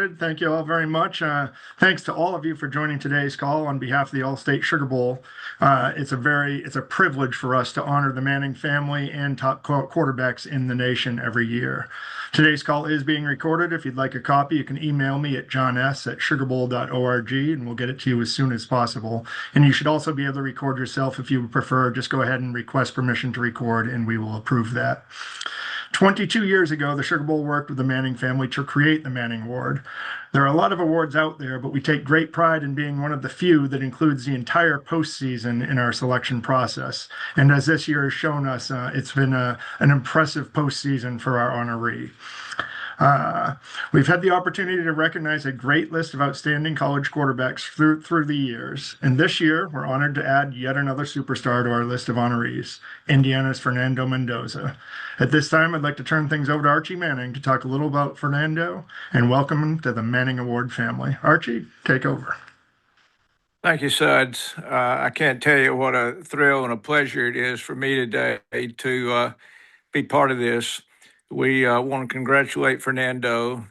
started. Thank you all very much. Thanks to all of you for joining today's call on behalf of the All-State Sugar Bowl. It's a privilege for us to honor the Manning family and top quarterbacks in the nation every year. Today's call is being recorded. If you'd like a copy, you can email me at johns@sugarbowl.org, and we'll get it to you as soon as possible. And you should also be able to record yourself if you prefer. Just go ahead and request permission to record, and we will approve that. 22 years ago, the Sugar Bowl worked with the Manning family to create the Manning Award. There are a lot of awards out there, but we take great pride in being one of the few that includes the entire postseason in our selection process. And as this year has shown us, it's been an impressive postseason for our honoree. We've had the opportunity to recognize a great list of outstanding college quarterbacks through the years. And this year, we're honored to add yet another superstar to our list of honorees, Indiana's Fernando Mendoza. At this time, I'd like to turn things over to Archie Manning to talk a little about Fernando and welcome him to the Manning Award family. Archie, take over. Thank you, Suds. I can't tell you what a thrill and a pleasure it is for me today to be part of this. We want to congratulate Fernando.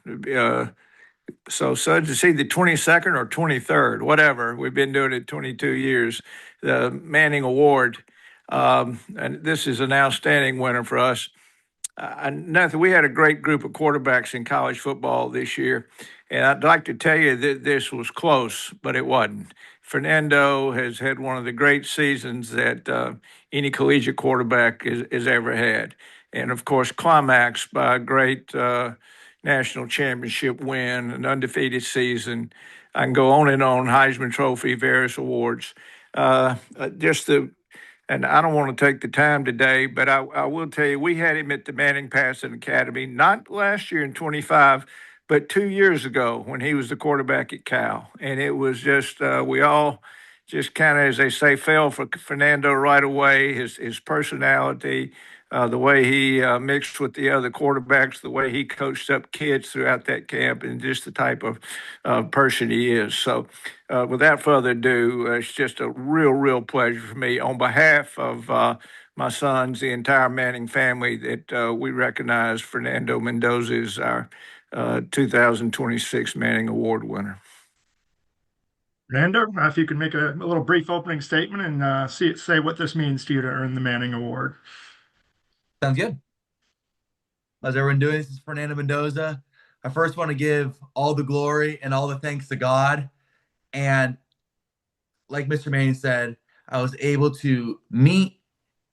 So, Suds, is he the 22nd or 23rd? Whatever. We've been doing it 22 years. The Manning Award. And this is an outstanding winner for us. Nathan, we had a great group of quarterbacks in college football this year. And I'd like to tell you that this was close, but it wasn't. Fernando has had one of the great seasons that any collegiate quarterback has ever had. And, of course, climaxed by a great national championship win, an undefeated season. I can go on and on, Heisman Trophy, various awards. And I don't want to take the time today, but I will tell you, we had him at the Manning Passing Academy, not last year in 25, but 2 years ago when he was the quarterback at Cal. And it was just, we all just kind of, as they say, fell for Fernando right away, his personality, the way he mixed with the other quarterbacks, the way he coached up kids throughout that camp, and just the type of person he is. So without further ado, it's just a real pleasure for me on behalf of my sons, the entire Manning family, that we recognize Fernando Mendoza as our 2026 Manning Award winner. Fernando, if you could make a little brief opening statement and say what this means to you to earn the Manning Award. Sounds good. How's everyone doing? This is Fernando Mendoza. I first want to give all the glory and all the thanks to God. And like Mr. Manning said, I was able to meet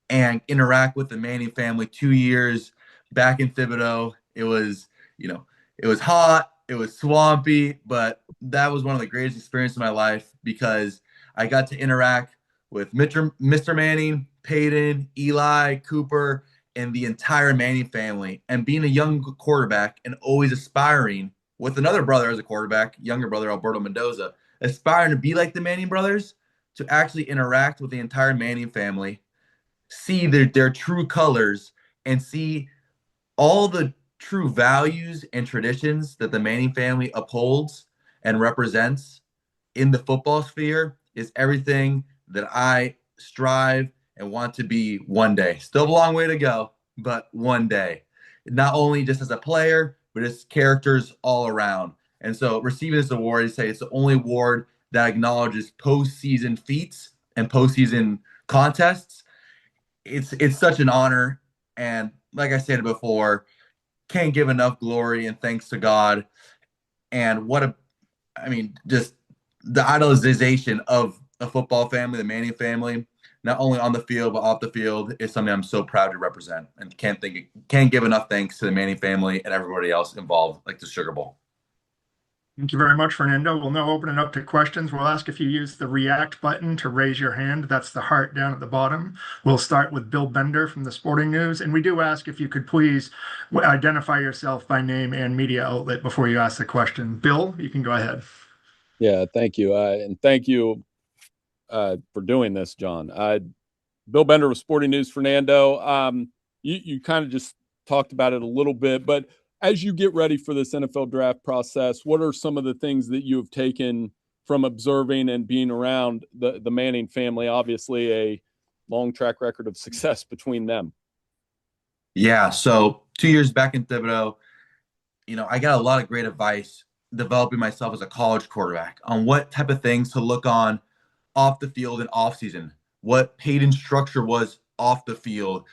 and interact with the Manning family 2 years back in Thibodaux. It was, it was hot, it was swampy, but that was one of the greatest experiences of my life because I got to interact with Mr. Manning, Peyton, Eli, Cooper, and the entire Manning family. And being a young quarterback and always aspiring with another brother as a quarterback, younger brother, Alberto Mendoza, aspiring to be like the Manning brothers, to actually interact with the entire Manning family, see their true colors, and see all the true values and traditions that the Manning family upholds and represents in the football sphere is everything that I strive and want to be one day. Still a long way to go, but one day. Not only just as a player, but as characters all around. And so receiving this award, I say it's the only award that acknowledges postseason feats and postseason contests. It's such an honor. And like I said before, can't give enough glory and thanks to God. And just the idolization of a football family, the Manning family, not only on the field but off the field, is something I'm so proud to represent, and can't give enough thanks to the Manning family and everybody else involved, like the Sugar Bowl. Thank you very much, Fernando. We'll now open it up to questions. We'll ask if you use the react button to raise your hand. That's the heart down at the bottom. We'll start with Bill Bender from the Sporting News. And we do ask if you could please identify yourself by name and media outlet before you ask the question. Bill, you can go ahead. Yeah, thank you. And thank you for doing this, John. Bill Bender with Sporting News. Fernando, you kind of just talked about it a little bit, but as you get ready for this NFL draft process, what are some of the things that you have taken from observing and being around the Manning family? Obviously, a long track record of success between them. Yeah, so 2 years back in Thibodaux, I got a lot of great advice developing myself as a college quarterback, on what type of things to look on off the field and off season, what Peyton's structure was off the field,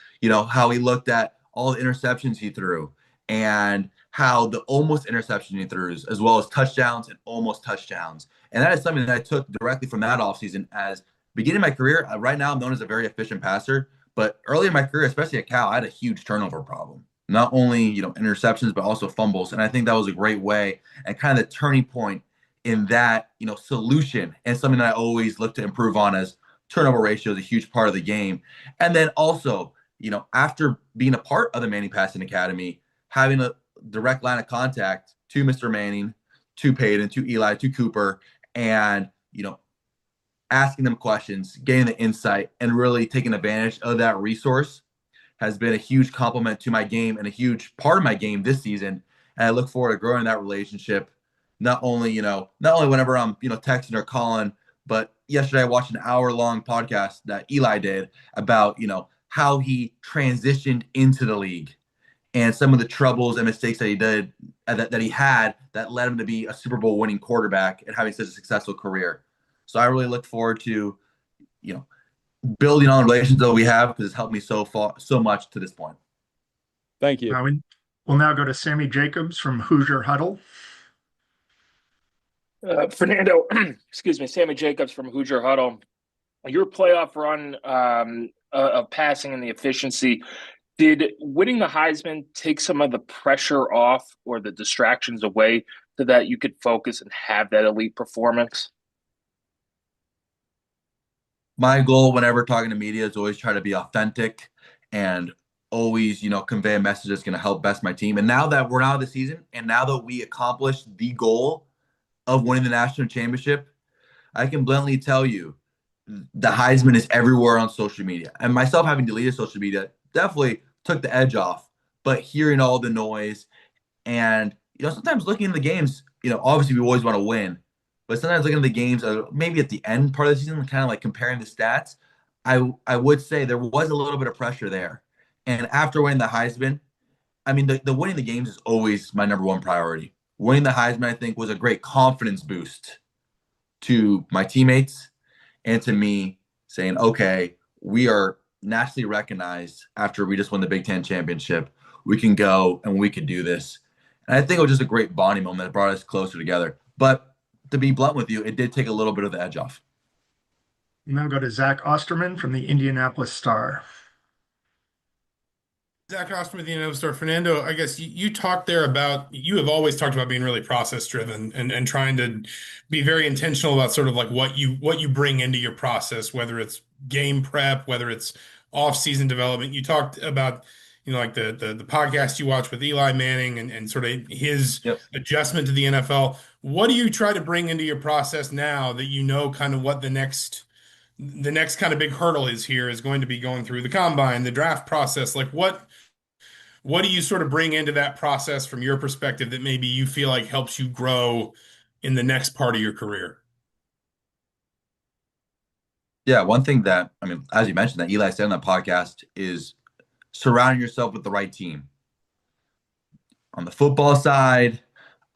how he looked at all the interceptions he threw and how the almost interception he threw, as well as touchdowns and almost touchdowns. And that is something that I took directly from that offseason. As beginning my career, right now I'm known as a very efficient passer, but early in my career, especially at Cal, I had a huge turnover problem. Not only, interceptions, but also fumbles. And I think that was a great way and kind of the turning point in that, solution, and something that I always look to improve on, as turnover ratio is a huge part of the game. And then also, after being a part of the Manning Passing Academy, having a direct line of contact to Mr. Manning, to Peyton, to Eli, to Cooper, and, asking them questions, getting the insight, and really taking advantage of that resource has been a huge compliment to my game and a huge part of my game this season. And I look forward to growing that relationship. Not only whenever I'm, texting or calling, but yesterday I watched an hour-long podcast that Eli did about, how he transitioned into the league and some of the troubles and mistakes that he did, that he had, that led him to be a Super Bowl winning quarterback and having such a successful career. So I really look forward to, building on the relations that we have, because it's helped me so much to this point. Thank you. We'll now go to Sammy Jacobs from Hoosier Huddle. Fernando, excuse me, Sammy Jacobs from Hoosier Huddle. Your playoff run of passing and the efficiency, did winning the Heisman take some of the pressure off or the distractions away so that you could focus and have that elite performance? My goal whenever talking to media is always try to be authentic and always, convey a message that's going to help best my team. And now that we're out of the season, and now that we accomplished the goal of winning the national championship, I can bluntly tell you the Heisman is everywhere on social media. And myself having deleted social media definitely took the edge off. But hearing all the noise and, sometimes looking at the games, obviously we always want to win. But sometimes looking at the games, maybe at the end part of the season, kind of like comparing the stats, I would say there was a little bit of pressure there. And after winning the Heisman, I mean, the winning the games is always my number one priority. Winning the Heisman, I think, was a great confidence boost to my teammates and to me, saying, okay, we are nationally recognized after we just won the Big Ten championship. We can go and we can do this. And I think it was just a great bonding moment that brought us closer together. But to be blunt with you, it did take a little bit of the edge off. Now go to Zach Osterman from the Indianapolis Star. Zach Osterman, the Indianapolis Star. Fernando, I guess you talked there about, you have always talked about being really process driven and trying to be very intentional about sort of like what you bring into your process, whether it's game prep, whether it's off-season development. You talked about, like the podcast you watch with Eli Manning and sort of his adjustment to the NFL. What do you try to bring into your process now that kind of what the next kind of big hurdle is going to be going through the combine, the draft process? Like what do you sort of bring into that process from your perspective that maybe you feel like helps you grow in the next part of your career? Yeah, one thing that, I mean, as you mentioned, that Eli said on that podcast is surrounding yourself with the right team. On the football side,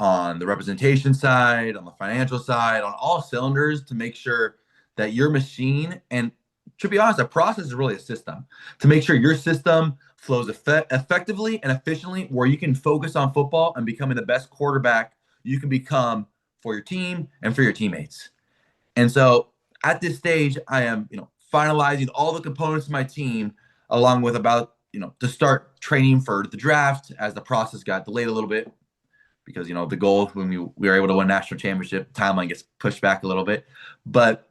on the representation side, on the financial side, on all cylinders, to make sure that your machine, and to be honest, a process is really a system, to make sure your system flows effectively and efficiently, where you can focus on football and becoming the best quarterback you can become for your team and for your teammates. And so at this stage, I am, finalizing all the components of my team, along with about, to start training for the draft, as the process got delayed a little bit because, the goal when we were able to win a national championship, timeline gets pushed back a little bit, but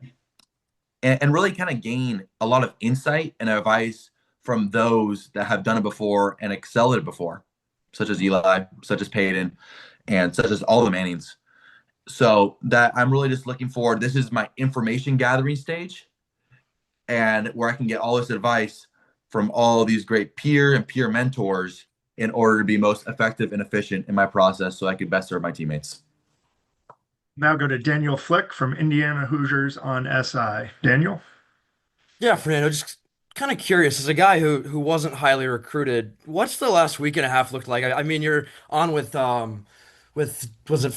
and really kind of gain a lot of insight and advice from those that have done it before and excelled at it before, such as Eli, such as Peyton, and such as all the Mannings. So that I'm really just looking forward. This is my information gathering stage, and where I can get all this advice from all these great peer and peer mentors in order to be most effective and efficient in my process so I could best serve my teammates. Now go to Daniel Flick from Indiana Hoosiers on SI. Daniel? Yeah, Fernando, just kind of curious, as a guy who wasn't highly recruited, what's the last week and a half looked like? I mean, you're on with was it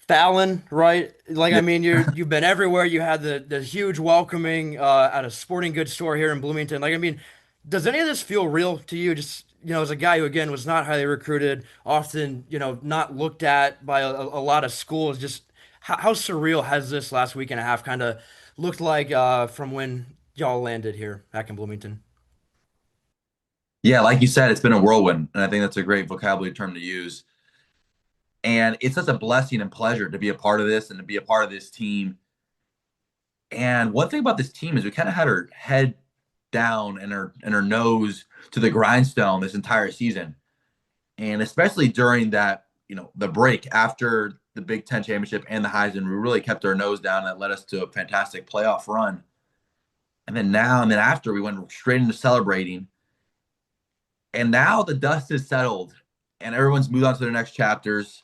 Fallon, right? Like, I Yeah. mean, you've been everywhere. You had the huge welcoming at a sporting goods store here in Bloomington. Like, I mean, does any of this feel real to you? Just, as a guy who again was not highly recruited, often, not looked at by a lot of schools. Just how surreal has this last week and a half kind of looked like from when y'all landed here back in Bloomington? Yeah, like you said, it's been a whirlwind, and I think that's a great vocabulary term to use. And it's such a blessing and pleasure to be a part of this and to be a part of this team. And one thing about this team is we kind of had our head down and her nose to the grindstone this entire season. And especially during that, the break after the Big Ten championship and the Heisman, we really kept our nose down. And that led us to a fantastic playoff run. And then after, we went straight into celebrating. And now the dust is settled and everyone's moved on to their next chapters.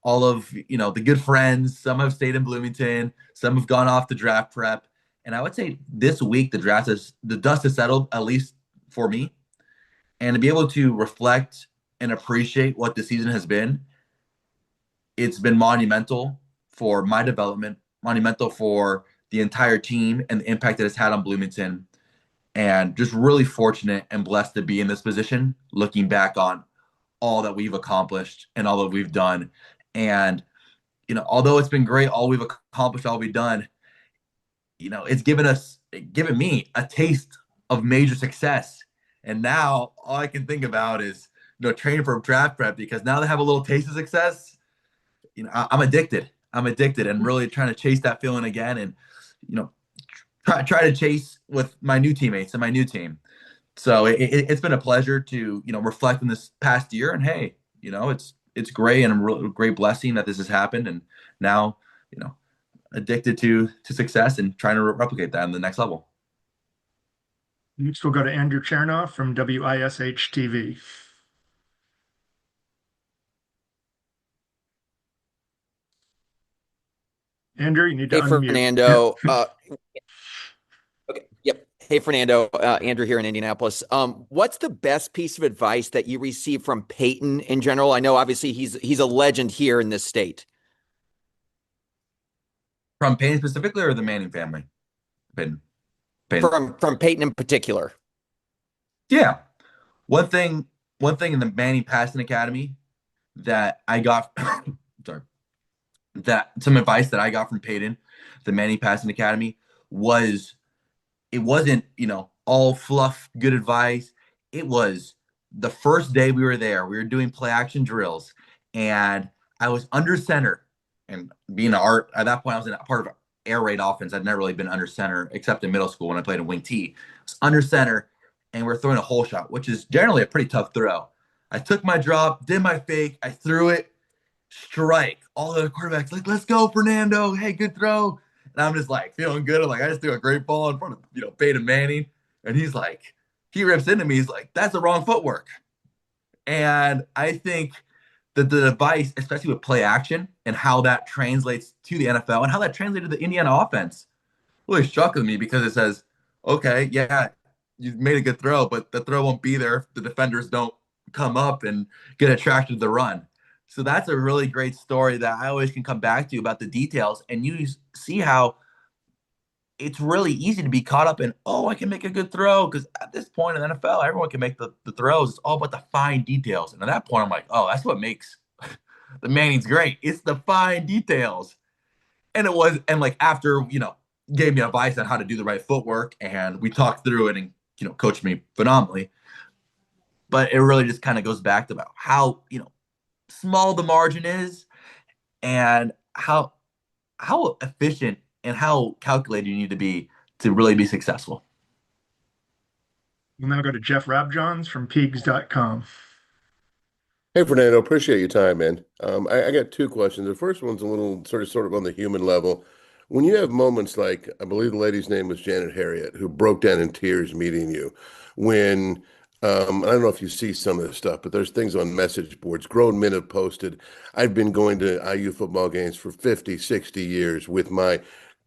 All of, the good friends, some have stayed in Bloomington, some have gone off to draft prep. And I would say this week, the dust has settled, at least for me. And to be able to reflect and appreciate what the season has been, it's been monumental for my development, monumental for the entire team and the impact that it's had on Bloomington. And just really fortunate and blessed to be in this position, looking back on all that we've accomplished and all that we've done. And, although it's been great, all we've accomplished, all we've done, it's given me a taste of major success. And now all I can think about is, training for draft prep, because now they have a little taste of success. I'm addicted. And really trying to chase that feeling again. And, try to chase with my new teammates and my new team. So it's been a pleasure to, reflect on this past year. And hey, it's great and a real great blessing that this has happened. And now, addicted to success and trying to replicate that in the next level. Next, we'll go to Andrew Chernoff from WISH TV. Andrew, you need to Hey, unmute. Fernando. Okay. Yep. Hey, Fernando. Andrew here in Indianapolis. What's the best piece of advice that you received from Peyton in general? I know obviously he's a legend here in this state. From Peyton specifically, or the Manning family? Peyton. From Peyton in particular. Yeah. One thing in the Manning Passing Academy that I got sorry. That some advice that I got from Peyton, the Manning Passing Academy, was it wasn't, all fluff, good advice. It was the first day we were there, we were doing play action drills, and I was under center. And being at that point, I was in a part of air raid offense. I'd never really been under center except in middle school when I played in wing T. I was under center, and we're throwing a hole shot, which is generally a pretty tough throw. I took my drop, did my fake, I threw it, strike. All the quarterbacks like, let's go, Fernando. Hey, good throw. And I'm just like feeling good. I'm like, I just threw a great ball in front of, Peyton Manning. And he's like, he rips into me. He's like, that's the wrong footwork. And I think that the advice, especially with play action and how that translates to the NFL and how that translated to the Indiana offense, really struck with me, because it says, okay, yeah, you made a good throw, but the throw won't be there if the defenders don't come up and get attracted to the run. So that's a really great story that I always can come back to about the details. And you see how it's really easy to be caught up in, oh, I can make a good throw. Because at this point in the NFL, everyone can make the throws. It's all about the fine details. And at that point, I'm like, oh, that's what makes the Mannings great. It's the fine details. And it was, and like after, gave me advice on how to do the right footwork, and we talked through it and, coached me phenomenally. But it really just kind of goes back to about how, small the margin is, and how efficient and how calculated you need to be to really be successful. We'll now go to Jeff Rabjohns from Peegs.com. Hey, Fernando, appreciate your time, man. I got two questions. The first one's a little sort of on the human level. When you have moments like, I believe the lady's name was Janet Harriet, who broke down in tears meeting you, when I don't know if you see some of this stuff, but there's things on message boards. Grown men have posted, I've been going to IU football games for 50, 60 years with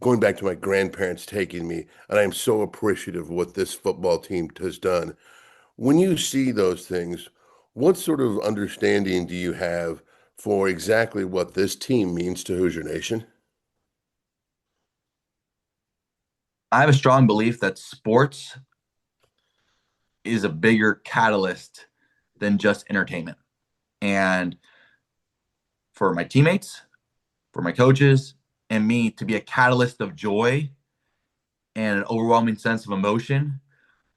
going back to my grandparents taking me, and I am so appreciative of what this football team has done. When you see those things, what sort of understanding do you have for exactly what this team means to Hoosier Nation? I have a strong belief that sports is a bigger catalyst than just entertainment. And for my teammates, for my coaches, and me to be a catalyst of joy and an overwhelming sense of emotion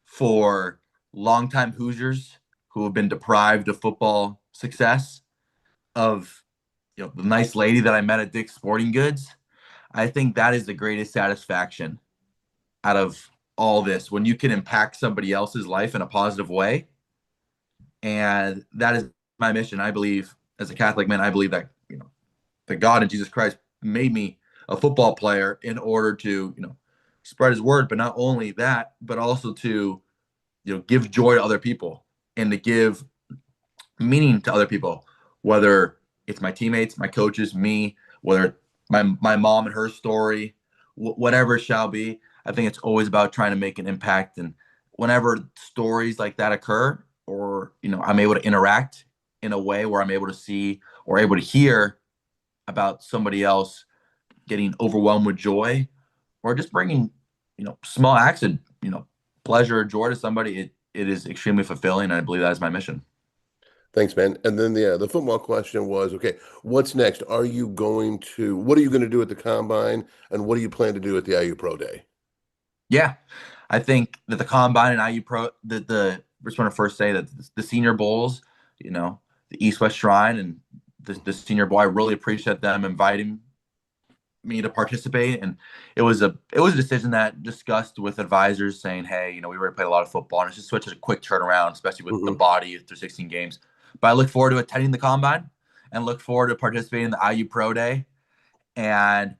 for longtime Hoosiers who have been deprived of football success, of the nice lady that I met at Dick's Sporting Goods. I think that is the greatest satisfaction out of all this, when you can impact somebody else's life in a positive way. And that is my mission. I believe, as a Catholic man, I believe that that God and Jesus Christ made me a football player in order to spread his word, but not only that, but also to give joy to other people and to give meaning to other people, whether it's my teammates, my coaches, me, whether my mom and her story, whatever it shall be. I think it's always about trying to make an impact. And whenever stories like that occur, or I'm able to interact in a way where I'm able to see or able to hear about somebody else getting overwhelmed with joy, or just bringing small acts of pleasure or joy to somebody, it is extremely fulfilling, and I believe that is my mission. Thanks, man. And then the football question was, okay, what's next? What are you going to do at the combine, and what do you plan to do at the IU Pro Day? Yeah, I think that the combine and IU Pro, the just want to first say that the senior bowls, the East West Shrine and the senior bowl, I really appreciate them inviting me to participate. And it was a decision that discussed with advisors, saying, hey, we already played a lot of football, and it's just such a quick turnaround, especially with the body through 16 games. But I look forward to attending the combine and look forward to participating in the IU Pro Day. And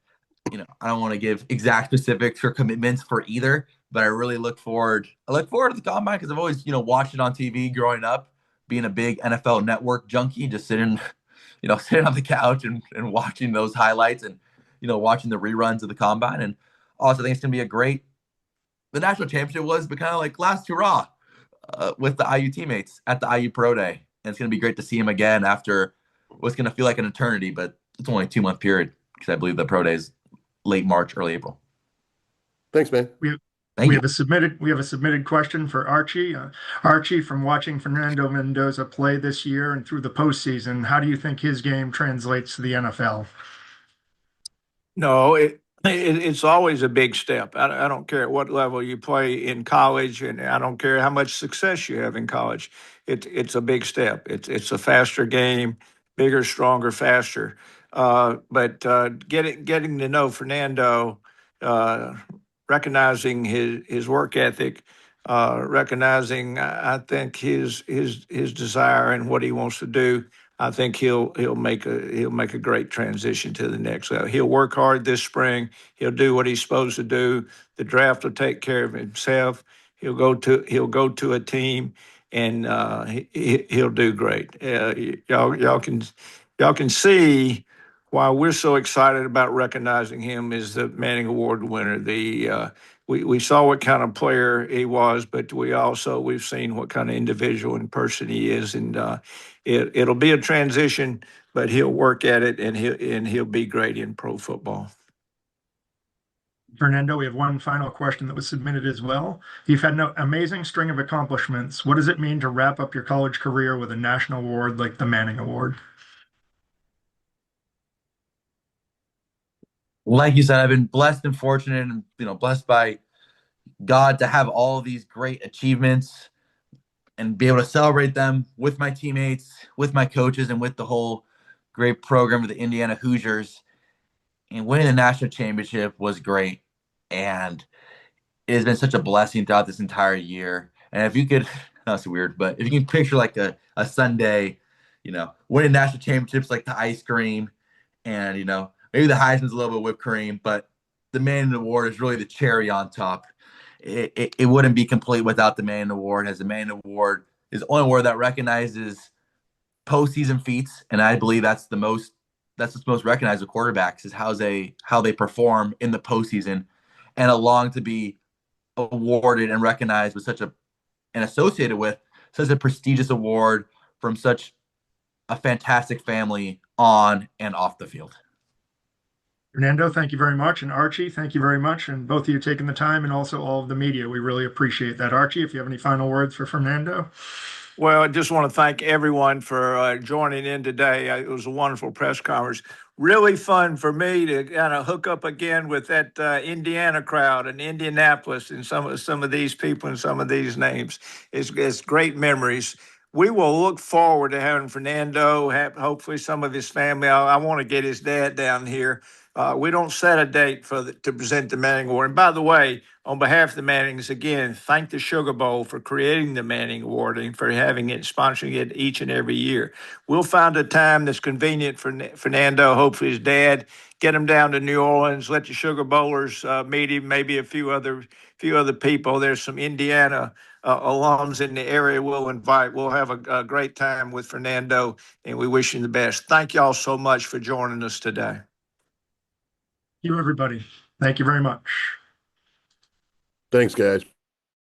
I don't want to give exact specifics or commitments for either, but I really look forward to the combine, because I've always watched it on TV growing up, being a big NFL Network junkie, just sitting on the couch and watching those highlights and watching the reruns of the combine. And also I think it's gonna be the national championship was, but kind of like last hurrah with the IU teammates at the IU Pro Day. And it's gonna be great to see them again after what's gonna feel like an eternity, but it's only a 2-month period, because I believe the Pro Day is late March, early April. Thanks, man. We have a submitted question for Archie. Archie, from watching Fernando Mendoza play this year and through the postseason, how do you think his game translates to the NFL? No, it's always a big step. I don't care at what level you play in college, and I don't care how much success you have in college. It's a big step. It's a faster game, bigger, stronger, faster. But getting to know Fernando, recognizing his work ethic, recognizing I think his desire and what he wants to do. I think he'll make a great transition to the next level. He'll work hard this spring. He'll do what he's supposed to do. The draft will take care of himself. He'll go to a team, and he'll do great. Y'all can see why we're so excited about recognizing him as the Manning Award winner. We saw what kind of player he was, but we've seen what kind of individual and person he is, and it'll be a transition, but he'll work at it, and he'll be great in pro football. Fernando, we have one final question that was submitted as well. You've had an amazing string of accomplishments. What does it mean to wrap up your college career with a national award like the Manning Award? Like you said, I've been blessed and fortunate, and blessed by God to have all of these great achievements and be able to celebrate them with my teammates, with my coaches, and with the whole great program of the Indiana Hoosiers. And winning the national championship was great, and it has been such a blessing throughout this entire year. And if you could, that's weird, but if you can picture like a Sunday, winning national championships, like the ice cream, and maybe the Heisman's a little bit of whipped cream, but the Manning Award is really the cherry on top. It wouldn't be complete without the Manning Award, as the Manning Award is the only award that recognizes postseason feats, and I believe that's what's most recognized with quarterbacks, is how they perform in the postseason, and along to be awarded and recognized with and associated with such a prestigious award from such a fantastic family on and off the field. Fernando, thank you very much. And Archie, thank you very much. And both of you taking the time, and also all of the media. We really appreciate that. Archie, if you have any final words for Fernando. Well, I just want to thank everyone for joining in today. It was a wonderful press conference. Really fun for me to kind of hook up again with that Indiana crowd and Indianapolis and some of these people and some of these names. It's great memories. We will look forward to having Fernando, hopefully some of his family. I want to get his dad down here. We don't set a date to present the Manning Award. And by the way, on behalf of the Mannings, again, thank the Sugar Bowl for creating the Manning Award and for having it, sponsoring it each and every year. We'll find a time that's convenient for Fernando, hopefully his dad, get him down to New Orleans, let the Sugar Bowlers meet him, maybe a few other people. There's some Indiana alums in the area we'll invite. We'll have a great time with Fernando, and we wish him the best. Thank you all so much for joining us today. You, everybody. Thank you very much. Thanks, guys.